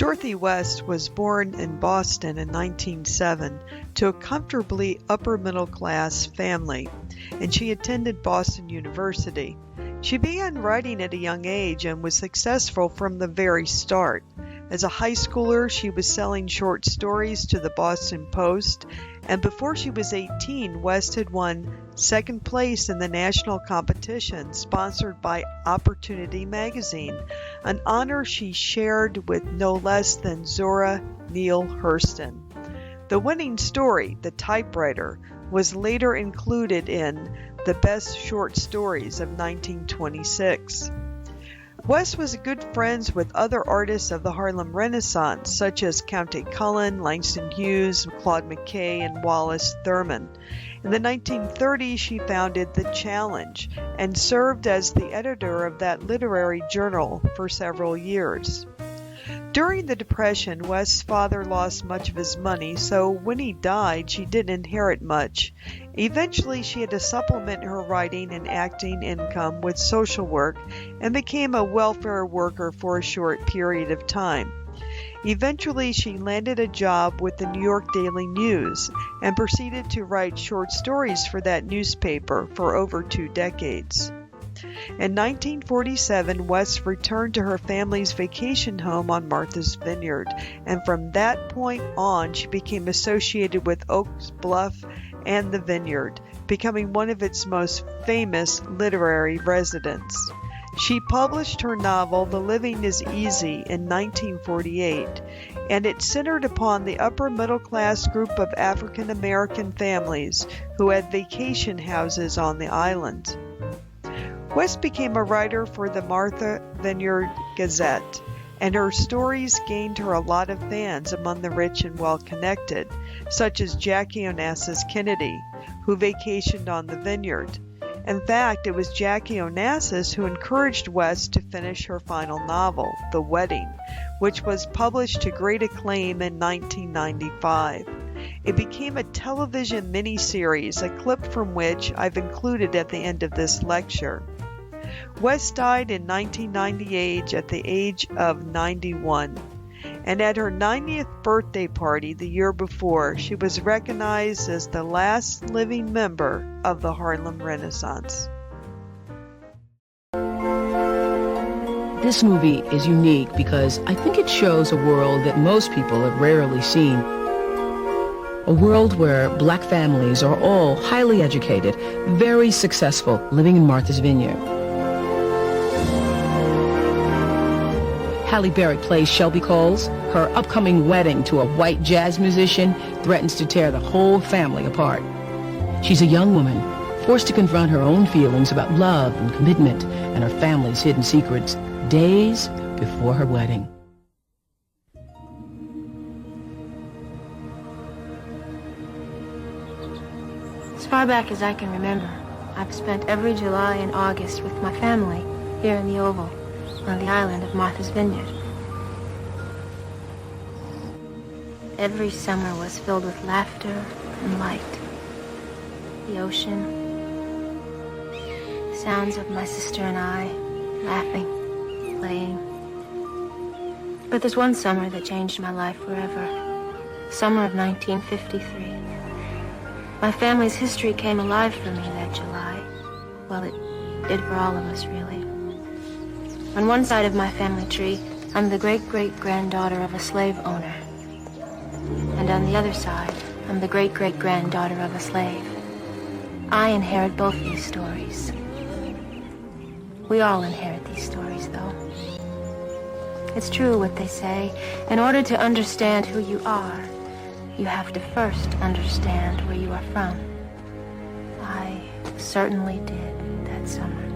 Dorothy West was born in Boston in 1907 to a comfortably upper-middle-class family, and she attended Boston University. She began writing at a young age and was successful from the very start. As a high schooler, she was selling short stories to the Boston Post, and before she was 18, West had won second place in the national competition sponsored by Opportunity magazine, an honor she shared with no less than Zora, Neale, Hurston. The winning story, The Typewriter, was later included in the Best Short Stories of 1926. West was good friends with other artists of the Harlem Renaissance, such as Countee Cullen, Langston Hughes, Claude McKay, and Wallace Thurman. In the 1930s, she founded The Challenge and served as the editor of that literary journal for several years. During the Depression, West's father lost much of his money, so when he died, she didn't inherit much. Eventually, she had to supplement her writing and acting income with social work and became a welfare worker for a short period of time. Eventually, she landed a job with the New York Daily News and proceeded to write short stories for that newspaper for over 2 decades. In 1947, West returned to her family's vacation home on Martha's Vineyard, and from that point on, she became associated with Oaks Bluff and the Vineyard, becoming one of its most famous literary residents. She published her novel The Living is Easy in 1948, and it centered upon the upper middle class group of African American families who had vacation houses on the island. West became a writer for the Martha Vineyard Gazette, and her stories gained her a lot of fans among the rich and well-connected, such as Jackie Onassis Kennedy, who vacationed on the vineyard. In fact, it was Jackie Onassis who encouraged West to finish her final novel, The Wedding, which was published to great acclaim in 1995. It became a television miniseries, a clip from which I've included at the end of this lecture. West died in 1998 at the age of 91, and at her 90th birthday party the year before, she was recognized as the last living member of the Harlem Renaissance. This movie is unique because I think it shows a world that most people have rarely seen. A world where black families are all highly educated, very successful, living in Martha's Vineyard. Halle Berry plays Shelby Coles. Her upcoming wedding to a white jazz musician threatens to tear the whole family apart. She's a young woman, forced to confront her own feelings about love and commitment and her family's hidden secrets days before her wedding. As far back as I can remember, I've spent every July and August with my family here in the Oval, on the island of Martha's Vineyard. Every summer was filled with laughter and light. The ocean, the sounds of my sister and I, laughing, playing. But there's one summer that changed my life forever. The summer of 1953. My family's history came alive for me that July. Well, it did for all of us, really. On one side of my family tree, I'm the great-great-granddaughter of a slave owner. And on the other side, I'm the great-great-granddaughter of a slave. I inherit both these stories. We all inherit these stories, though. It's true what they say. In order to understand who you are, you have to first understand where you are from. I certainly did that summer.